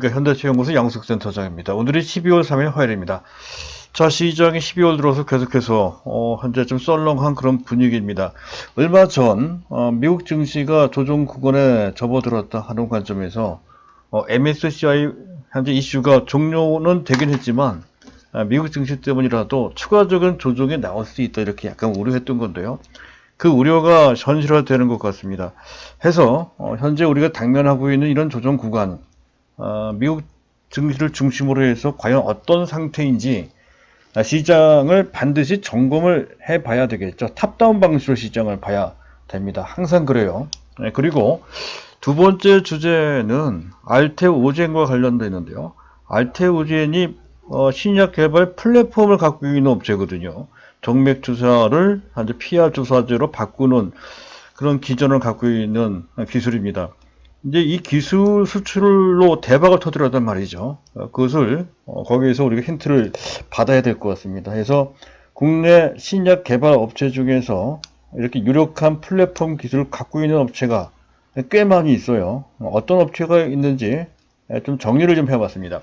안녕하십니까. 현대차연구소 양숙센터장입니다. 오늘이 12월 3일 화요일입니다. 자, 시장이 12월 들어서 계속해서 현재 좀 썰렁한 그런 분위기입니다. 얼마 전 미국 증시가 조정 구간에 접어들었다 하는 관점에서 MSCI 현재 이슈가 종료는 되긴 했지만 미국 증시 때문이라도 추가적인 조정이 나올 수 있다 이렇게 약간 우려했던 건데요. 그 우려가 현실화되는 것 같습니다. 해서 현재 우리가 당면하고 있는 이런 조정 구간, 미국 증시를 중심으로 해서 과연 어떤 상태인지 시장을 반드시 점검을 해봐야 되겠죠. 탑다운 방식으로 시장을 봐야 됩니다. 항상 그래요. 그리고 두 번째 주제는 알테오젠과 관련되는데요. 알테오젠이 신약 개발 플랫폼을 갖고 있는 업체거든요. 정맥 주사를 현재 PR 주사제로 바꾸는 그런 기전을 갖고 있는 기술입니다. 이제 이 기술 수출로 대박을 터뜨렸단 말이죠. 그것을 거기에서 우리가 힌트를 받아야 될 것 같습니다. 그래서 국내 신약 개발 업체 중에서 이렇게 유력한 플랫폼 기술을 갖고 있는 업체가 꽤 많이 있어요. 어떤 업체가 있는지 좀 정리를 좀 해봤습니다.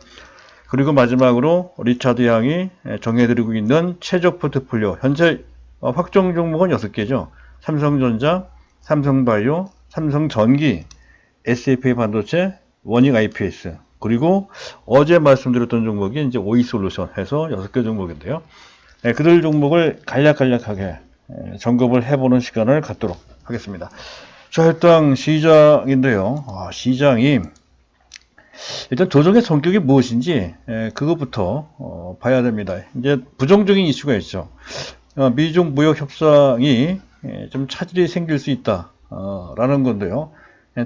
그리고 마지막으로 리차드 양이 정해드리고 있는 최적 포트폴리오, 현재 확정 종목은 6개죠. 삼성전자, 삼성바이오, 삼성전기, SFA 반도체, 원익 IPS, 그리고 어제 말씀드렸던 종목이 이제 오이솔루션 해서 6개 종목인데요. 그들 종목을 간략하게 점검을 해보는 시간을 갖도록 하겠습니다. 자, 일단 시장인데요. 시장이 일단 조정의 성격이 무엇인지 그것부터 봐야 됩니다. 이제 부정적인 이슈가 있죠. 미중 무역 협상이 좀 차질이 생길 수 있다 라는 건데요.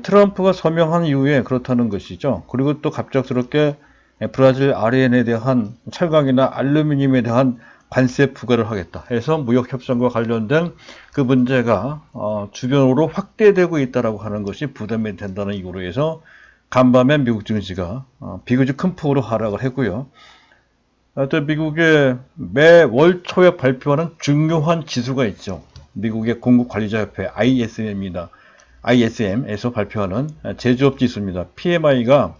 트럼프가 서명한 이후에 그렇다는 것이죠. 그리고 또 갑작스럽게 브라질 아르헨에 대한 철강이나 알루미늄에 대한 관세 부과를 하겠다 해서 무역 협상과 관련된 그 문제가 주변으로 확대되고 있다라고 하는 것이 부담이 된다는 이유로 해서 간밤에 미국 증시가 비교적 큰 폭으로 하락을 했고요. 또 미국의 매월 초에 발표하는 중요한 지수가 있죠. 미국의 공급관리자협회 ISM입니다. ISM에서 발표하는 제조업 지수입니다. PMI가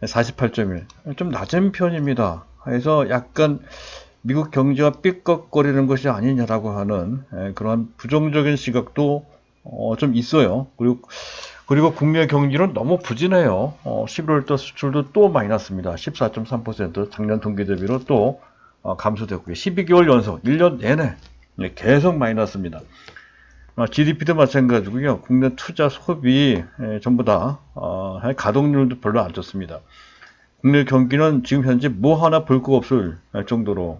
48.1, 좀 낮은 편입니다. 그래서 약간 미국 경제가 삐걱거리는 것이 아니냐라고 하는 그런 부정적인 시각도 좀 있어요. 그리고 국내 경기는 너무 부진해요. 11월달 수출도 또 마이너스입니다. 14.3%, 작년 동기 대비로 또 감소됐고요. 12개월 연속, 1년 내내 계속 마이너스입니다. GDP도 마찬가지고요. 국내 투자, 소비 전부 다 가동률도 별로 안 좋습니다. 국내 경기는 지금 현재 뭐 하나 볼 거 없을 정도로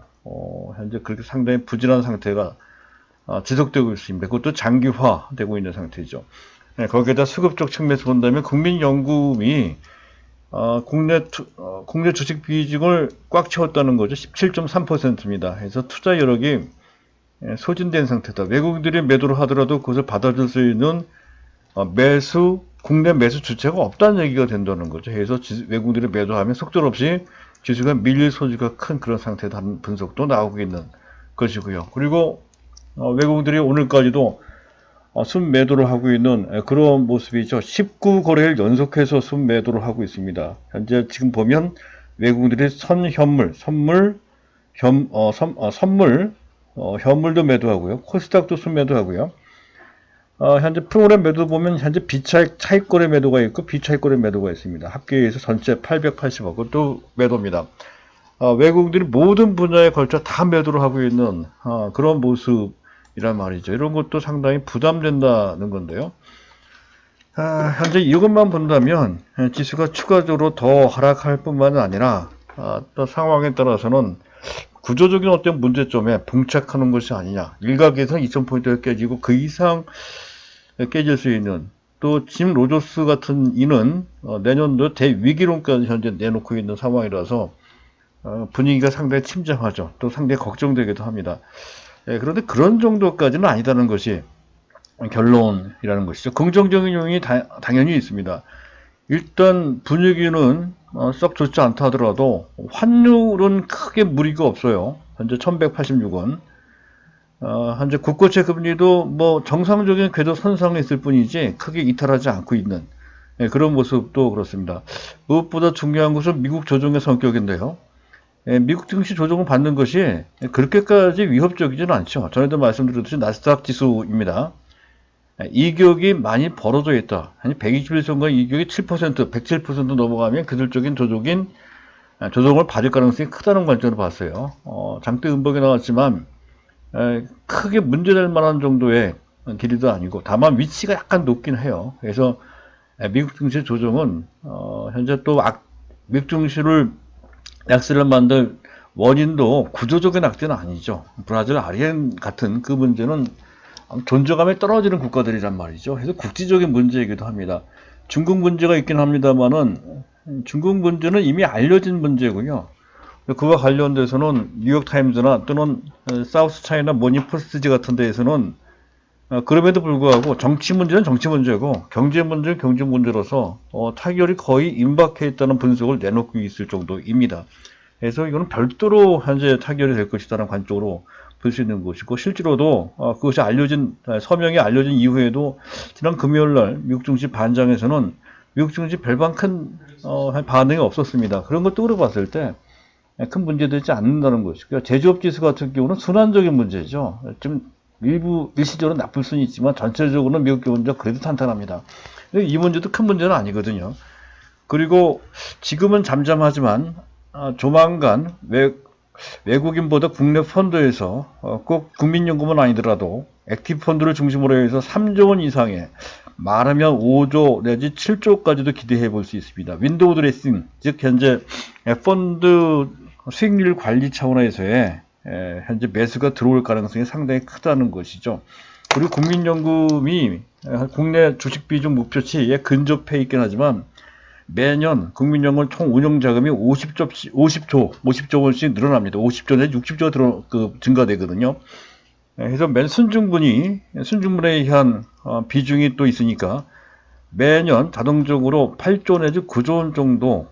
현재 그렇게 상당히 부진한 상태가 지속되고 있습니다. 그것도 장기화되고 있는 상태죠. 거기에다 수급적 측면에서 본다면 국민연금이 국내 주식 비중을 꽉 채웠다는 거죠. 17.3%입니다. 그래서 투자 여력이 소진된 상태다. 외국인들이 매도를 하더라도 그것을 받아줄 수 있는 국내 매수 주체가 없다는 얘기가 된다는 거죠. 그래서 외국인들이 매도하면 속절 없이 지수가 밀릴 소지가 큰 그런 상태다는 분석도 나오고 있는 것이고요. 그리고 외국인들이 오늘까지도 순매도를 하고 있는 그런 모습이죠. 19거래일 연속해서 순매도를 하고 있습니다. 현재 지금 보면 외국인들이 현물도 매도하고요. 코스닥도 순매도하고요. 현재 프로그램 매도 보면 현재 비차익거래 매도가 있고 비차익거래 매도가 있습니다. 합계해서 전체 880억 또 매도입니다. 외국인들이 모든 분야에 걸쳐 다 매도를 하고 있는 그런 모습이란 말이죠. 이런 것도 상당히 부담된다는 건데요. 현재 이것만 본다면 지수가 추가적으로 더 하락할 뿐만 아니라 또 상황에 따라서는 구조적인 어떤 문제점에 봉착하는 것이 아니냐. 일각에서 2000포인트가 깨지고 그 이상 깨질 수 있는, 또 짐 로저스 같은 이는 내년도 대위기론까지 현재 내놓고 있는 상황이라서 분위기가 상당히 침잠하죠. 또 상당히 걱정되기도 합니다. 그런데 그런 정도까지는 아니다는 것이 결론이라는 것이죠. 긍정적인 요인이 당연히 있습니다. 일단 분위기는 썩 좋지 않다 하더라도 환율은 크게 무리가 없어요. 현재 1186원. 현재 국고채 금리도 뭐 정상적인 궤도 선상에 있을 뿐이지 크게 이탈하지 않고 있는 예, 그런 모습도 그렇습니다. 무엇보다 중요한 것은 미국 조정의 성격인데요. 예, 미국 증시 조정을 받는 것이 그렇게까지 위협적이지는 않죠. 전에도 말씀드렸듯이 나스닥 지수입니다. 예, 이격이 많이 벌어져 있다. 아니 121선과 이격이 7%, 107% 넘어가면 그들적인 조정을 받을 가능성이 크다는 관점으로 봤어요. 장대 음봉이 나왔지만 크게 문제될 만한 정도의 길이도 아니고 다만 위치가 약간 높긴 해요. 그래서 미국 증시 조정은 현재 또 미국 증시를 약세를 만들 원인도 구조적인 악재는 아니죠. 브라질, 아르헨 같은 그 문제는 존재감이 떨어지는 국가들이란 말이죠. 그래서 국지적인 문제이기도 합니다. 중국 문제가 있긴 합니다만은 중국 문제는 이미 알려진 문제고요. 그와 관련돼서는 뉴욕타임즈나 또는 사우스 차이나 모닝포스트 같은 데에서는 그럼에도 불구하고 정치 문제는 정치 문제고 경제 문제는 경제 문제로서 타결이 거의 임박해 있다는 분석을 내놓고 있을 정도입니다. 그래서 이거는 별도로 현재 타결이 될 것이라는 관점으로 볼 수 있는 것이고 실제로도 그것이 서명이 알려진 이후에도 지난 금요일날 미국 증시 반장에서는 미국 증시 별반 큰 반응이 없었습니다. 그런 걸 떠올려 봤을 때 큰 문제되지 않는다는 것이고요. 제조업 지수 같은 경우는 순환적인 문제죠. 좀 일시적으로 나쁠 수는 있지만 전체적으로는 미국 경제가 그래도 탄탄합니다. 이 문제도 큰 문제는 아니거든요. 그리고 지금은 잠잠하지만 조만간 외국인보다 국내 펀드에서 꼭 국민연금은 아니더라도 액티브 펀드를 중심으로 해서 3조 원 이상의 말하면 5조 내지 7조까지도 기대해 볼 수 있습니다. 윈도우 드레싱, 즉 현재 펀드 수익률 관리 차원에서의 현재 매수가 들어올 가능성이 상당히 크다는 것이죠. 그리고 국민연금이 국내 주식 비중 목표치에 근접해 있긴 하지만 매년 국민연금 총 운용 자금이 50조 원씩 늘어납니다. 50조 내지 60조가 증가되거든요. 그래서 순증분에 의한 비중이 또 있으니까 매년 자동적으로 8조 내지 9조 원 정도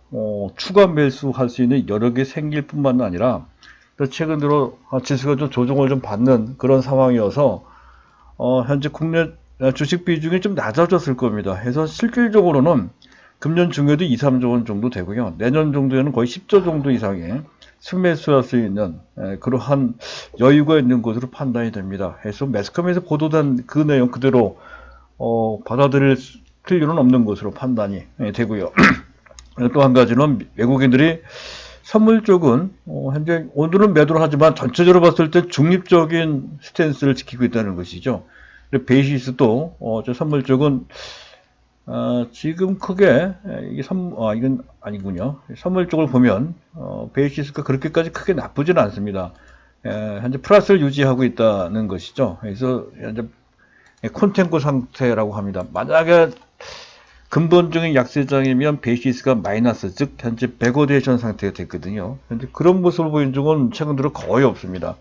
추가 매수할 수 있는 여력이 생길 뿐만 아니라 최근 들어 지수가 좀 조정을 좀 받는 그런 상황이어서 현재 국내 주식 비중이 좀 낮아졌을 겁니다. 그래서 실질적으로는 금년 중에도 2, 3조 원 정도 되고요. 내년 정도에는 거의 10조 정도 이상의 순매수할 수 있는 그러한 여유가 있는 것으로 판단이 됩니다. 그래서 매스컴에서 보도된 그 내용 그대로 받아들일 필요는 없는 것으로 판단이 되고요. 또 한 가지는 외국인들이 선물 쪽은 현재 오늘은 매도를 하지만 전체적으로 봤을 때 중립적인 스탠스를 지키고 있다는 것이죠. 베이시스도 선물 쪽은 지금 크게 이건 아니군요. 선물 쪽을 보면 베이시스가 그렇게까지 크게 나쁘지는 않습니다. 현재 플러스를 유지하고 있다는 것이죠. 그래서 현재 콘텐코 상태라고 합니다. 만약에 근본적인 약세장이면 베이시스가 마이너스, 즉 현재 백오데이션 상태가 됐거든요. 현재 그런 모습을 보인 적은 최근 들어 거의 없습니다.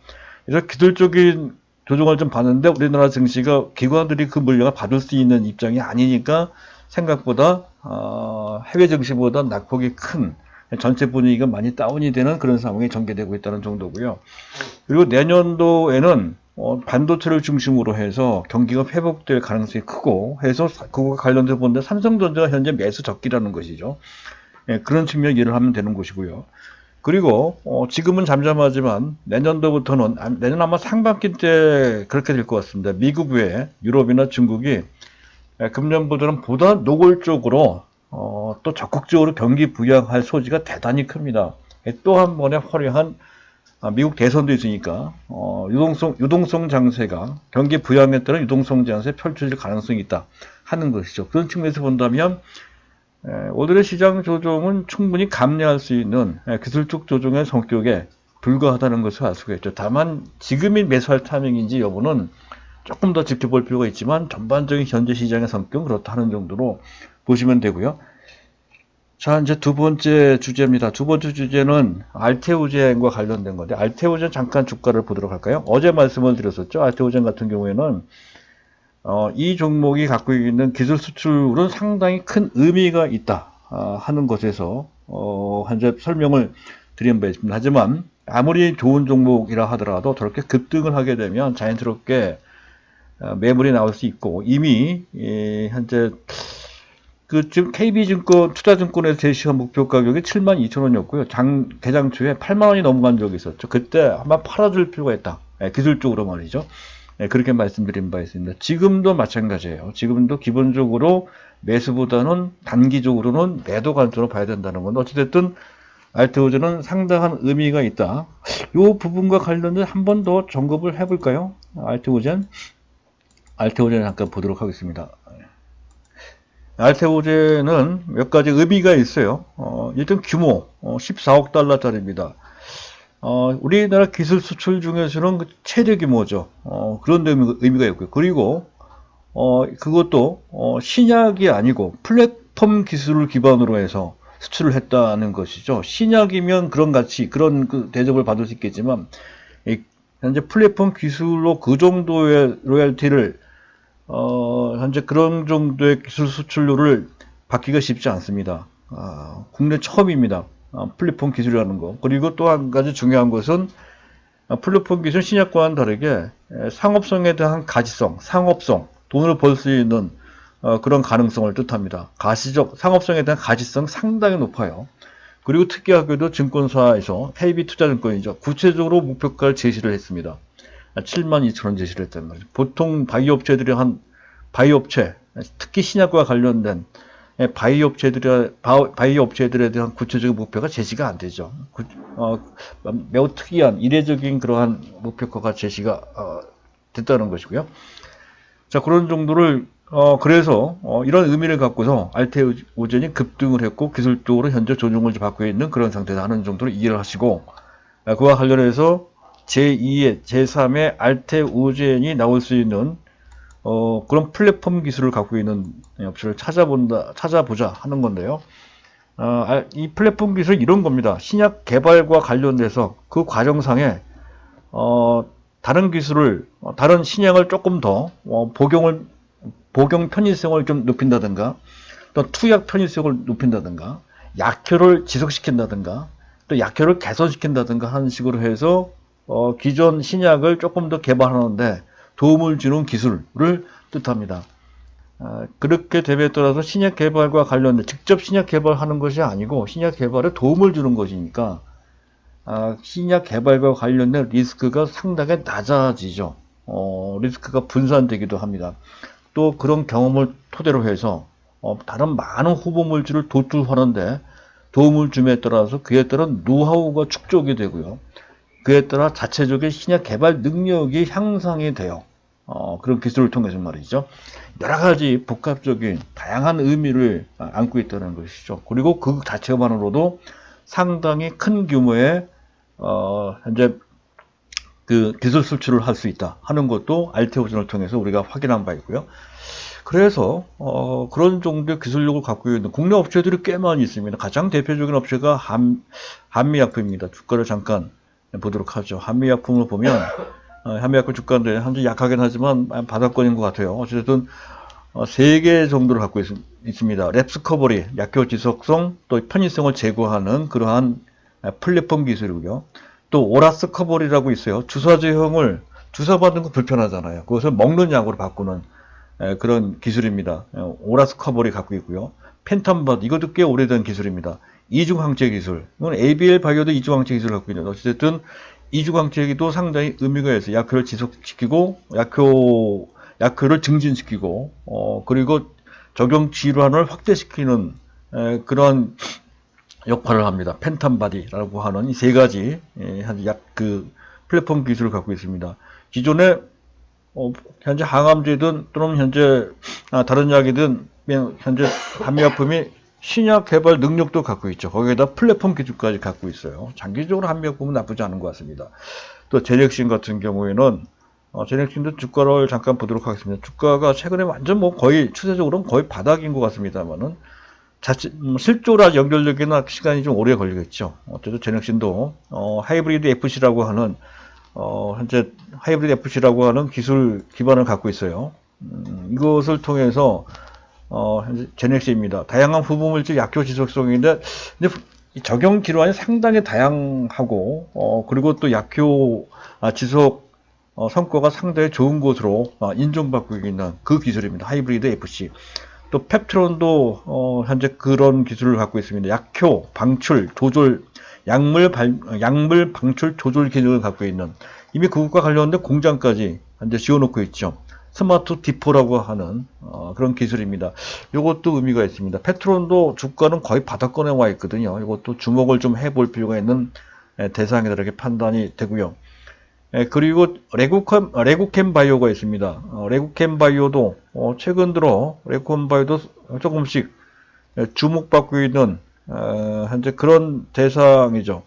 그래서 기술적인 조정을 좀 받는데 우리나라 증시가 기관들이 그 물량을 받을 수 있는 입장이 아니니까 생각보다 해외 증시보다 낙폭이 큰 전체 분위기가 많이 다운이 되는 그런 상황이 전개되고 있다는 정도고요. 그리고 내년도에는 반도체를 중심으로 해서 경기가 회복될 가능성이 크고 해서 그거와 관련돼서 보는데 삼성전자가 현재 매수 적기라는 것이죠. 그런 측면 이해를 하면 되는 것이고요. 그리고 지금은 잠잠하지만 내년도부터는 내년 아마 상반기 때 그렇게 될 것 같습니다. 미국 외에 유럽이나 중국이 금년보다는 보다 노골적으로 또 적극적으로 경기 부양할 소지가 대단히 큽니다. 또 한 번의 화려한 미국 대선도 있으니까 유동성 장세가 경기 부양에 따른 유동성 장세 펼쳐질 가능성이 있다 하는 것이죠. 그런 측면에서 본다면 오늘의 시장 조정은 충분히 감내할 수 있는 기술적 조정의 성격에 불과하다는 것을 알 수가 있죠. 다만 지금이 매수할 타이밍인지 여부는 조금 더 지켜볼 필요가 있지만 전반적인 현재 시장의 성격은 그렇다는 정도로 보시면 되고요. 자, 이제 두 번째 주제입니다. 두 번째 주제는 알테오젠과 관련된 건데, 알테오젠 잠깐 주가를 보도록 할까요? 어제 말씀을 드렸었죠. 알테오젠 같은 경우에는 이 종목이 갖고 있는 기술 수출은 상당히 큰 의미가 있다 하는 것에서 현재 설명을 드린 바 있습니다. 하지만 아무리 좋은 종목이라 하더라도 저렇게 급등을 하게 되면 자연스럽게 매물이 나올 수 있고 이미 현재 지금 KB증권, 투자증권에서 제시한 목표 가격이 72,000원이었고요. 개장 초에 8만원이 넘어간 적이 있었죠. 그때 한번 팔아줄 필요가 있다. 기술적으로 말이죠. 그렇게 말씀드린 바 있습니다. 지금도 마찬가지예요. 지금도 기본적으로 매수보다는 단기적으로는 매도 관점으로 봐야 된다는 건 어찌됐든 알테오젠은 상당한 의미가 있다. 이 부분과 관련해서 한 번 더 점검을 해볼까요? 알테오젠 잠깐 보도록 하겠습니다. 알테오젠은 몇 가지 의미가 있어요. 일단 규모 14억 달러짜리입니다. 우리나라 기술 수출 중에서는 최대 규모죠. 그런 의미가 있고요. 그리고 그것도 신약이 아니고 플랫폼 기술을 기반으로 해서 수출을 했다는 것이죠. 신약이면 그런 그 대접을 받을 수 있겠지만 현재 플랫폼 기술로 그 정도의 로열티를 현재 그런 정도의 기술 수출료를 받기가 쉽지 않습니다. 국내 처음입니다. 플랫폼 기술이라는 거. 그리고 또 한 가지 중요한 것은 플랫폼 기술 신약과는 다르게 상업성에 대한 가치성, 상업성, 돈을 벌 수 있는 그런 가능성을 뜻합니다. 가시적 상업성에 대한 가치성 상당히 높아요. 그리고 특이하게도 증권사에서 KB투자증권이죠. 구체적으로 목표가를 제시를 했습니다. 72,000원 제시를 했단 말이죠. 보통 바이오업체, 특히 신약과 관련된 바이오업체들에 대한 구체적인 목표가 제시가 안 되죠. 매우 특이한 이례적인 그러한 목표가가 제시가 됐다는 것이고요. 자, 그런 정도를 그래서 이런 의미를 갖고서 알테오젠이 급등을 했고 기술적으로 현재 조정을 받고 있는 그런 상태다 하는 정도로 이해를 하시고, 그와 관련해서 제2의 제3의 알테오젠이 나올 수 있는 그런 플랫폼 기술을 갖고 있는 업체를 찾아보자 하는 건데요. 이 플랫폼 기술은 이런 겁니다. 신약 개발과 관련돼서 그 과정상에 다른 신약을 조금 더 복용 편의성을 좀 높인다든가, 또 투약 편의성을 높인다든가, 약효를 지속시킨다든가, 또 약효를 개선시킨다든가 하는 식으로 해서 기존 신약을 조금 더 개발하는데 도움을 주는 기술을 뜻합니다. 그렇게 됨에 따라서 신약 개발과 관련된 직접 신약 개발하는 것이 아니고 신약 개발에 도움을 주는 것이니까 신약 개발과 관련된 리스크가 상당히 낮아지죠. 리스크가 분산되기도 합니다. 또 그런 경험을 토대로 해서 다른 많은 후보 물질을 도출하는데 도움을 줌에 따라서 그에 따른 노하우가 축적이 되고요. 그에 따라 자체적인 신약 개발 능력이 향상이 돼요. 그런 기술을 통해서 말이죠. 여러 가지 복합적인 다양한 의미를 안고 있다는 것이죠. 그리고 그 자체만으로도 상당히 큰 규모의 현재 그 기술 수출을 할 수 있다 하는 것도 알테오젠을 통해서 우리가 확인한 바 있고요. 그래서 그런 정도의 기술력을 갖고 있는 국내 업체들이 꽤 많이 있습니다. 가장 대표적인 업체가 한미약품입니다. 주가를 잠깐 보도록 하죠. 한미약품을 보면 한미약품 주가인데 현재 약하긴 하지만 바닥권인 것 같아요. 어쨌든 3개 정도를 갖고 있습니다. 랩스커버리, 약효 지속성, 또 편의성을 제고하는 그러한 플랫폼 기술이고요. 또 오라스커버리라고 있어요. 주사제형을 주사받는 거 불편하잖아요. 그것을 먹는 약으로 바꾸는 그런 기술입니다. 오라스커버리 갖고 있고요. 펜탄바드, 이것도 꽤 오래된 기술입니다. 이중항체 기술, 이건 ABL 바이오도 이중항체 기술을 갖고 있는데 어쨌든 이중항체기도 상당히 의미가 있어요. 약효를 지속시키고 약효를 증진시키고 그리고 적용 질환을 확대시키는 그런 역할을 합니다. 펜탄바디라고 하는 이 3가지 플랫폼 기술을 갖고 있습니다. 기존에 현재 항암제든 또는 현재 다른 약이든 현재 한미약품이 신약 개발 능력도 갖고 있죠. 거기에다 플랫폼 기술까지 갖고 있어요. 장기적으로 한미약품은 나쁘지 않은 것 같습니다. 또 제넥신 같은 경우에는 제넥신도 주가를 잠깐 보도록 하겠습니다. 주가가 최근에 완전 거의 추세적으로는 거의 바닥인 것 같습니다만은 실조라 연결되기는 시간이 좀 오래 걸리겠죠. 어쨌든 제넥신도 하이브리드 FC라고 하는 현재 하이브리드 FC라고 하는 기술 기반을 갖고 있어요. 이것을 통해서 현재 제넥시입니다. 다양한 후보물질 약효 지속성인데 근데 적용 기로안이 상당히 다양하고 그리고 또 약효 지속 성과가 상당히 좋은 것으로 인정받고 있는 그 기술입니다. 하이브리드 FC. 또 펩트론도 현재 그런 기술을 갖고 있습니다. 약효, 방출, 조절, 약물 방출 조절 기능을 갖고 있는, 이미 그것과 관련된 공장까지 현재 지어놓고 있죠. 스마트 디포라고 하는 그런 기술입니다. 이것도 의미가 있습니다. 펩트론도 주가는 거의 바닥권에 와 있거든요. 이것도 주목을 좀 해볼 필요가 있는 대상이다, 이렇게 판단이 되고요. 그리고 레고캠 바이오가 있습니다. 레고캠 바이오도 최근 들어 레고캠 바이오도 조금씩 주목받고 있는 현재 그런 대상이죠.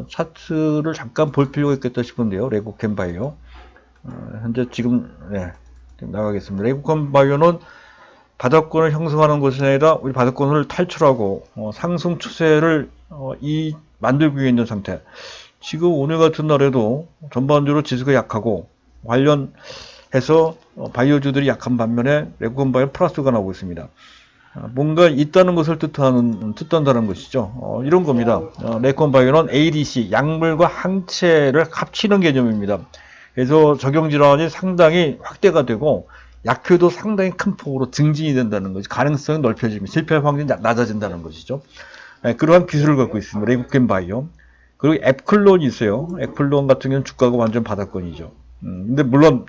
차트를 잠깐 볼 필요가 있겠다 싶은데요. 레고캠 바이오 현재 지금 나가겠습니다. 레고캠 바이오는 바닥권을 형성하는 것이 아니라 우리 바닥권을 탈출하고 상승 추세를 만들고 있는 상태. 지금 오늘 같은 날에도 전반적으로 지수가 약하고 관련해서 바이오주들이 약한 반면에 레고캠 바이오 플러스가 나오고 있습니다. 뭔가 있다는 것을 뜻한다는 것이죠. 이런 겁니다. 레고캠 바이오는 ADC, 약물과 항체를 합치는 개념입니다. 그래서 적용질환이 상당히 확대가 되고 약효도 상당히 큰 폭으로 증진이 된다는 것이, 가능성이 넓혀집니다. 실패할 확률이 낮아진다는 것이죠. 그러한 기술을 갖고 있습니다. 레고캠 바이오. 그리고 앱클론이 있어요. 앱클론 같은 경우는 주가가 완전 바닥권이죠. 근데 물론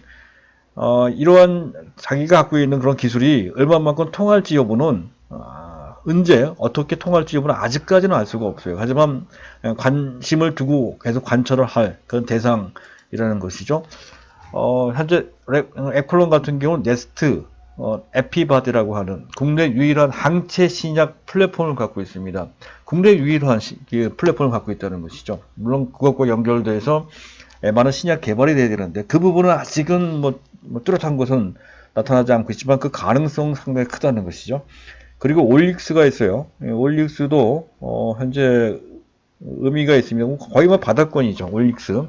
이러한 자기가 갖고 있는 그런 기술이 얼마만큼 통할지 여부는 언제 어떻게 통할지 여부는 아직까지는 알 수가 없어요. 하지만 관심을 두고 계속 관철을 할 그런 대상이라는 것이죠. 현재 앱클론 같은 경우는 네스트 에피바디라고 하는 국내 유일한 항체 신약 플랫폼을 갖고 있습니다. 국내 유일한 플랫폼을 갖고 있다는 것이죠. 물론 그것과 연결돼서 많은 신약 개발이 돼야 되는데 그 부분은 아직은 뭐 뚜렷한 것은 나타나지 않고 있지만 그 가능성 상당히 크다는 것이죠. 그리고 올릭스가 있어요. 올릭스도 현재 의미가 있습니다. 거의 뭐 바닥권이죠. 올릭스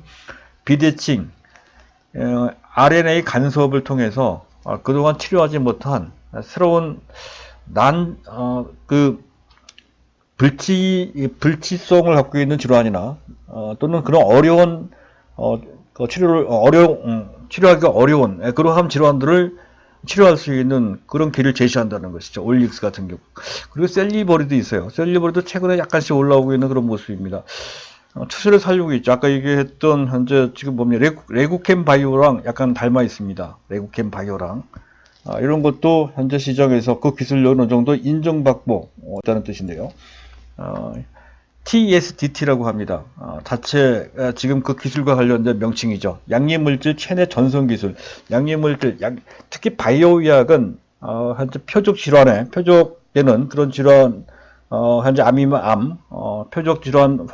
비대칭 RNA 간섭을 통해서 그동안 치료하지 못한 새로운 불치성을 갖고 있는 질환이나 또는 그런 어려운 치료하기가 어려운 그러한 질환들을 치료할 수 있는 그런 길을 제시한다는 것이죠. 올릭스 같은 경우. 그리고 셀리버리도 있어요. 셀리버리도 최근에 약간씩 올라오고 있는 그런 모습입니다. 추세를 살리고 있죠. 아까 얘기했던 현재 지금 보면 레고캠 바이오랑 약간 닮아 있습니다. 레고캠 바이오랑 이런 것도 현재 시장에서 그 기술력은 어느 정도 인정받고 있다는 뜻인데요. TSDT라고 합니다. 자체 지금 그 기술과 관련된 명칭이죠. 양리물질 체내 전송 기술. 양리물질, 특히 바이오의학은 현재 표적 질환에 표적되는 그런 질환, 현재 암이면 표적 질환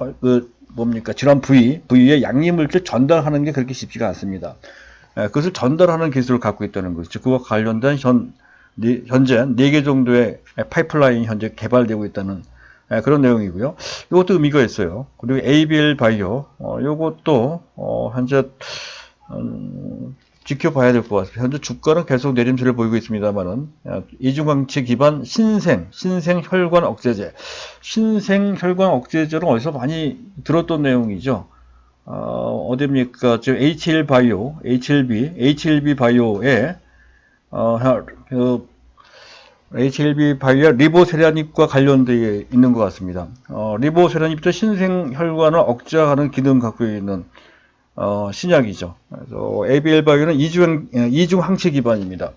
질환 부위에 양리물질 전달하는 게 그렇게 쉽지가 않습니다. 그것을 전달하는 기술을 갖고 있다는 것이죠. 그와 관련된 현재 4개 정도의 파이프라인이 현재 개발되고 있다는 그런 내용이고요. 이것도 의미가 있어요. 그리고 ABL 바이오, 이것도 현재 지켜봐야 될 것 같습니다. 현재 주가는 계속 내림세를 보이고 있습니다만은 이중항체 기반 신생혈관 억제제, 신생혈관 억제제는 어디서 많이 들었던 내용이죠. 어디입니까? 지금 HLB 바이오의 HLB 바이오와 리보세라닙과 관련되어 있는 것 같습니다. 리보세라닙도 신생혈관을 억제하는 기능을 갖고 있는 신약이죠. 그래서 ABL 바이오는 이중 항체 기반입니다.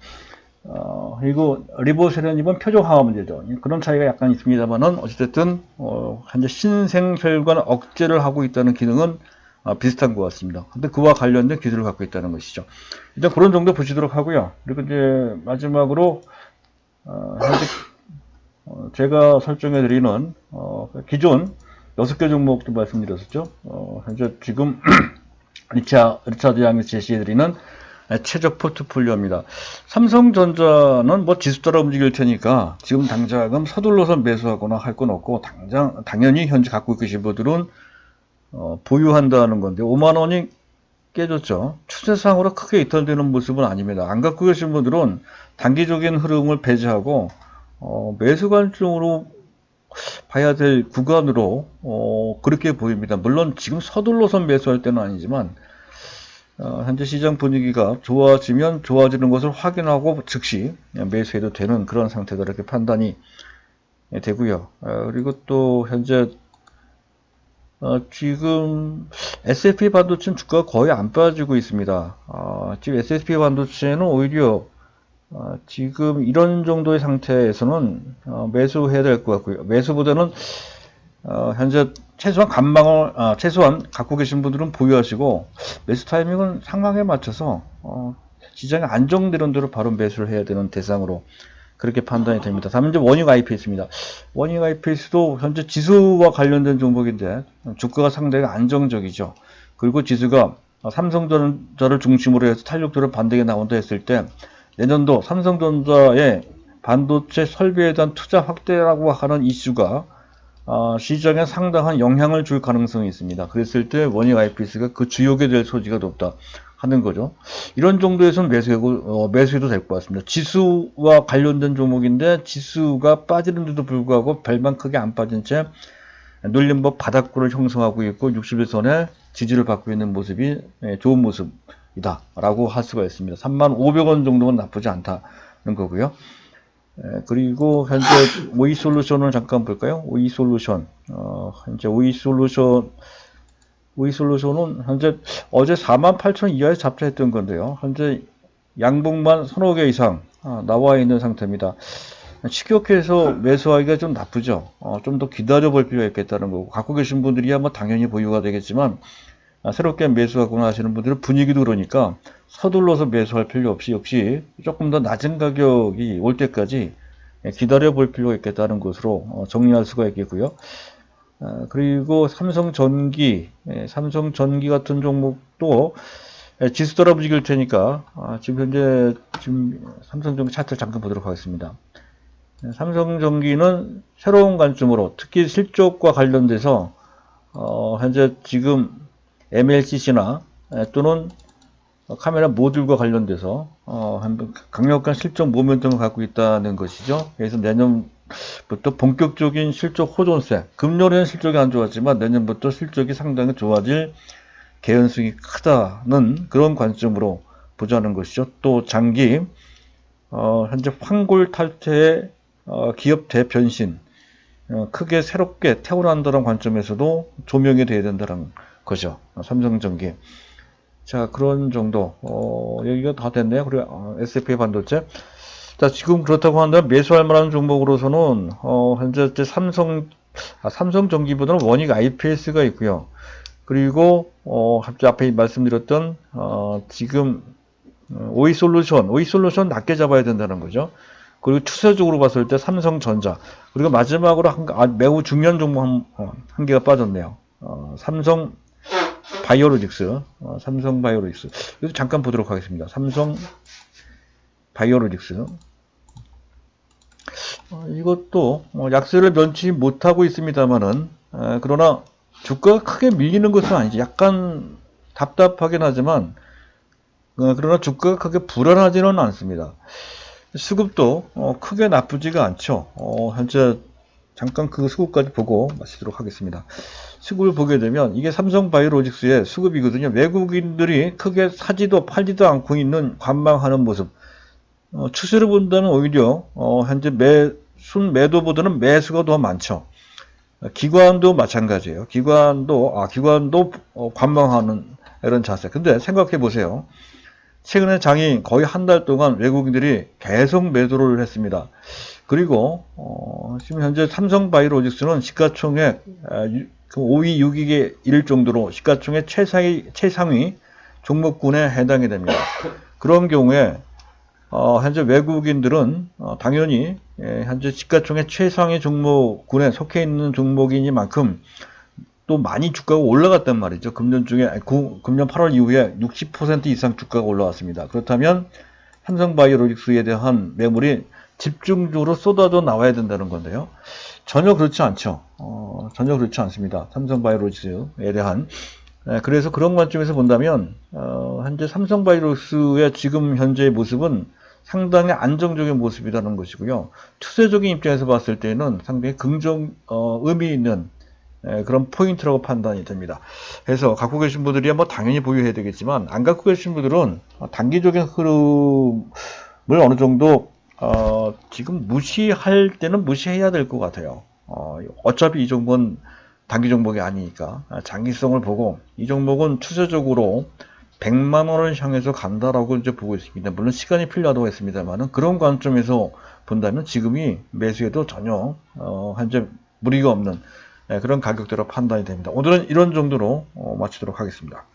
그리고 리보세라닙은 표적 항화 문제죠. 그런 차이가 약간 있습니다만은 어쨌든 현재 신생혈관 억제를 하고 있다는 기능은 비슷한 것 같습니다. 근데 그와 관련된 기술을 갖고 있다는 것이죠. 일단 그런 정도 보시도록 하고요. 그리고 이제 마지막으로 현재 제가 설정해 드리는 기존 6개 종목도 말씀드렸었죠. 현재 지금 리차드 양이 제시해 드리는 최적 포트폴리오입니다. 삼성전자는 뭐 지수 따라 움직일 테니까 지금 당장은 서둘러서 매수하거나 할 건 없고 당연히 현재 갖고 계신 분들은 보유한다는 건데 5만 원이 깨졌죠. 추세상으로 크게 이탈되는 모습은 아닙니다. 안 갖고 계신 분들은 단기적인 흐름을 배제하고 매수 관점으로 봐야 될 구간으로 그렇게 보입니다. 물론 지금 서둘러서 매수할 때는 아니지만 현재 시장 분위기가 좋아지면 좋아지는 것을 확인하고 즉시 매수해도 되는 그런 상태다 이렇게 판단이 되고요. 그리고 또 현재 지금 SSP 반도체는 주가가 거의 안 빠지고 있습니다. 지금 SSP 반도체는 오히려 지금 이런 정도의 상태에서는 매수해야 될 것 같고요. 매수보다는 현재 최소한 갖고 계신 분들은 보유하시고 매수 타이밍은 상황에 맞춰서 시장이 안정되는 대로 바로 매수를 해야 되는 대상으로 그렇게 판단이 됩니다. 다음은 이제 워닝 IPS입니다. 워닝 IPS도 현재 지수와 관련된 종목인데 주가가 상당히 안정적이죠. 그리고 지수가 삼성전자를 중심으로 해서 탄력도를 반등에 나온다 했을 때 내년도 삼성전자의 반도체 설비에 대한 투자 확대라고 하는 이슈가 시장에 상당한 영향을 줄 가능성이 있습니다. 그랬을 때 워닝 IPS가 그 주역이 될 소지가 높다 하는 거죠. 이런 정도에서는 매수해도 될 것 같습니다. 지수와 관련된 종목인데 지수가 빠지는데도 불구하고 별반 크게 안 빠진 채 눌림목 바닥구를 형성하고 있고 60일선에 지지를 받고 있는 모습이 좋은 모습이다 라고 할 수가 있습니다. 35,000원 정도는 나쁘지 않다는 거고요. 그리고 현재 오이솔루션을 잠깐 볼까요? 오이솔루션 현재 오이솔루션은 현재 어제 48,000원 이하에 잡자했던 건데요. 현재 양봉만 서너 개 이상 나와 있는 상태입니다. 추격해서 매수하기가 좀 나쁘죠. 좀 더 기다려 볼 필요가 있겠다는 거고, 갖고 계신 분들이야 뭐 당연히 보유가 되겠지만 새롭게 매수하거나 하시는 분들은 분위기도 그러니까 서둘러서 매수할 필요 없이 역시 조금 더 낮은 가격이 올 때까지 기다려 볼 필요가 있겠다는 것으로 정리할 수가 있겠고요. 그리고 삼성전기 같은 종목도 지수 따라 움직일 테니까 지금 삼성전기 차트를 잠깐 보도록 하겠습니다. 삼성전기는 새로운 관점으로 특히 실적과 관련돼서 현재 지금 MLCC나 또는 카메라 모듈과 관련돼서 강력한 실적 모멘텀을 갖고 있다는 것이죠. 그래서 내년부터 본격적인 실적 호전세, 금년에는 실적이 안 좋았지만 내년부터 실적이 상당히 좋아질 개연성이 크다는 그런 관점으로 보자는 것이죠. 또 장기 현재 황골 탈퇴의 기업 대변신 크게 새롭게 태어난다는 관점에서도 조명이 돼야 된다는 거죠. 삼성전기. 자, 그런 정도. 여기가 다 됐네요. 그리고 SFA 반도체. 자, 지금 그렇다고 한다면 매수할 만한 종목으로서는 현재 삼성전기보다는 워닝 IPS가 있고요. 그리고 앞에 말씀드렸던 지금 오이솔루션 낮게 잡아야 된다는 거죠. 그리고 추세적으로 봤을 때 삼성전자. 그리고 마지막으로 매우 중요한 종목 한 개가 빠졌네요. 삼성 바이오로직스. 이거 잠깐 보도록 하겠습니다. 삼성 바이오로직스. 이것도 약세를 면치 못하고 있습니다만은 그러나 주가가 크게 밀리는 것은 아니지. 약간 답답하긴 하지만 그러나 주가가 크게 불안하지는 않습니다. 수급도 크게 나쁘지가 않죠. 현재 잠깐 그 수급까지 보고 마치도록 하겠습니다. 수급을 보게 되면 이게 삼성바이오로직스의 수급이거든요. 외국인들이 크게 사지도 팔지도 않고 있는 관망하는 모습. 추세를 본다면 오히려 현재 순매도보다는 매수가 더 많죠. 기관도 마찬가지예요. 기관도 관망하는 이런 자세. 근데 생각해 보세요. 최근에 장이 거의 한 달 동안 외국인들이 계속 매도를 했습니다. 그리고 지금 현재 삼성바이오로직스는 시가총액 5위, 6위에 이를 정도로 시가총액 최상위 종목군에 해당이 됩니다. 그런 경우에 현재 외국인들은 당연히 현재 시가총액 최상위 종목군에 속해 있는 종목이니만큼 또 많이 주가가 올라갔단 말이죠. 금년 8월 이후에 60% 이상 주가가 올라왔습니다. 그렇다면 삼성바이오로직스에 대한 매물이 집중적으로 쏟아져 나와야 된다는 건데요. 전혀 그렇지 않죠. 전혀 그렇지 않습니다. 삼성바이오로직스에 대한. 그래서 그런 관점에서 본다면 현재 삼성바이오로직스의 지금 현재의 모습은 상당히 안정적인 모습이라는 것이고요. 추세적인 입장에서 봤을 때는 상당히 의미 있는 그런 포인트라고 판단이 됩니다. 그래서 갖고 계신 분들이야 뭐 당연히 보유해야 되겠지만 안 갖고 계신 분들은 단기적인 흐름을 어느 정도 지금 무시할 때는 무시해야 될 것 같아요. 어차피 이 종목은 단기 종목이 아니니까 장기성을 보고 이 종목은 추세적으로 100만 원을 향해서 간다라고 이제 보고 있습니다. 물론 시간이 필요하다고 했습니다만은 그런 관점에서 본다면 지금이 매수에도 전혀 현재 무리가 없는 그런 가격대로 판단이 됩니다. 오늘은 이런 정도로 마치도록 하겠습니다.